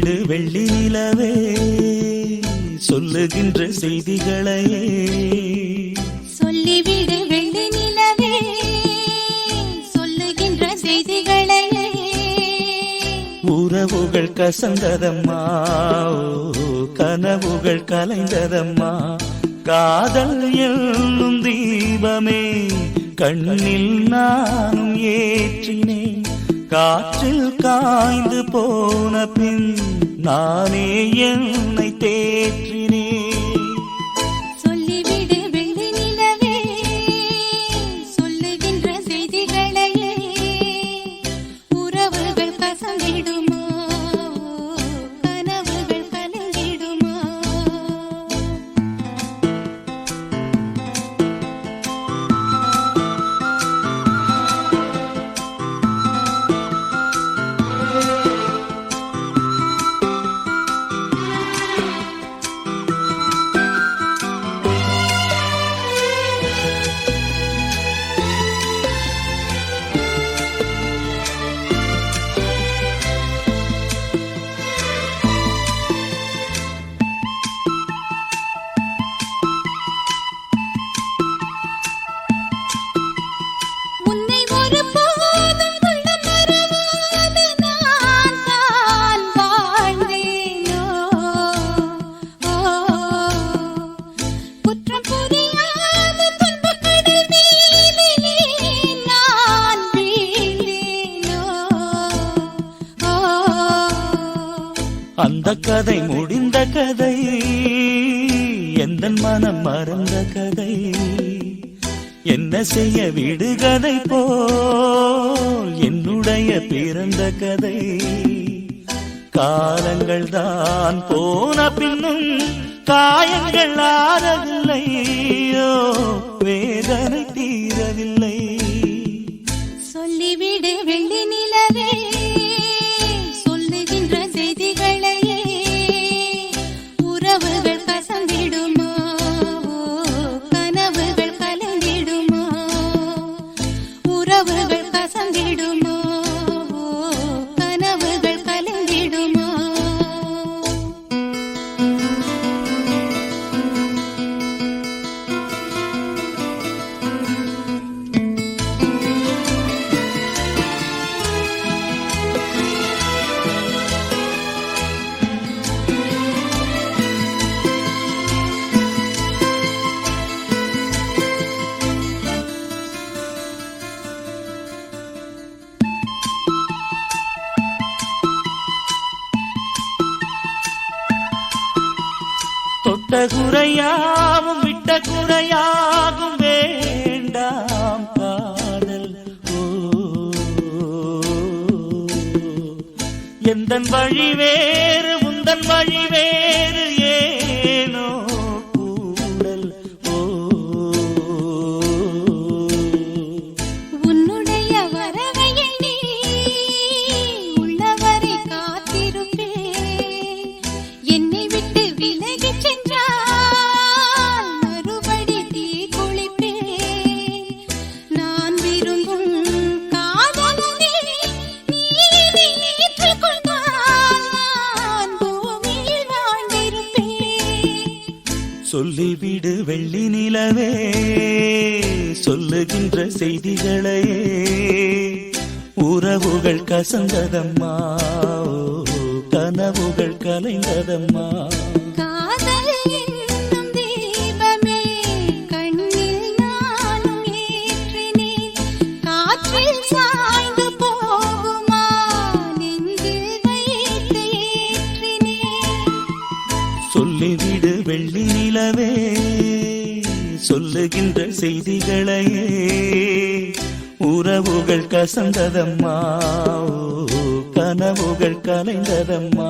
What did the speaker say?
சொல்லிவிடு வெள்ளி நிலவே சொல்லுகின்ற செய்திகளையே சொல்லிவிடு வெள்ளி நிலவே சொல்லுகின்ற செய்திகளையே உறவுகள் கசந்ததம்மா கனவுகள் கலைந்ததம்மா காதல் என்னும் தீபமே கண்ணில் நானும் ஏற்றினேன் காற்றில் காய்ந்து போன பின் நானே என்னை தேற்றினேன் சொல்லிவிடு வெள்ளி நிலவே சொல்லுகின்ற செய்திகளையே உறவுகள் கசந்திடுமா கனவுகள் கலந்திடுமா அந்த கதை முடிந்த கதை எந்தன் மனம் மறந்த கதை என்ன செய்ய விடுகதை போல் என்னுடைய பிறந்த கதை காலங்கள் தான் போன பின்னும் காயங்கள் ஆறவில்லையோ வேதனை தீரவில்லை சொல்லிவிடு வெள்ளி நிலவே சொல்லுகின்ற செய்திகளையே உறவுகள் கசந்திடுமா கனவுகள் கலந்திடுமா உறவுகள் கசந்திடுமா கனவுகள் கலந்திடுமா தொட்ட குறையாவும் விட்ட குறையாகும் வேண்டாம் காதல் எந்தன் வழி வேறு உந்தன் வழி வேறு ஏனோ கூடல் உன்னுடைய வரவை எண்ணி உள்ளவரை காத்திருப்பேன் என்னை விட்டு விலகி சென்றால் மறுபடி தீ குளிப்பேன் நான் விரும்பும் காதலனே நீ ஏற்றுக்கொண்டால் நான் பூமியில் வாழ்ந்திருப்பேன் சொல்லிவிடு வெள்ளி நிலவே சொல்லுகின்ற செய்திகளையே உறவுகள் கசந்ததம்மா கனவுகள் கலைந்ததம்மா காதல் என்னும் தீபமே கண்ணில் நானும் ஏற்றினேன் காற்றில் சாய்ந்து போகுமா நெஞ்சில் வைத்து ஏற்றினேன் சொல்லிவிடு வெள்ளி நிலவே சொல்லுகின்ற செய்திகளையே உறவுகள் கசந்ததம்மா கனவுகள் கலைந்ததம்மா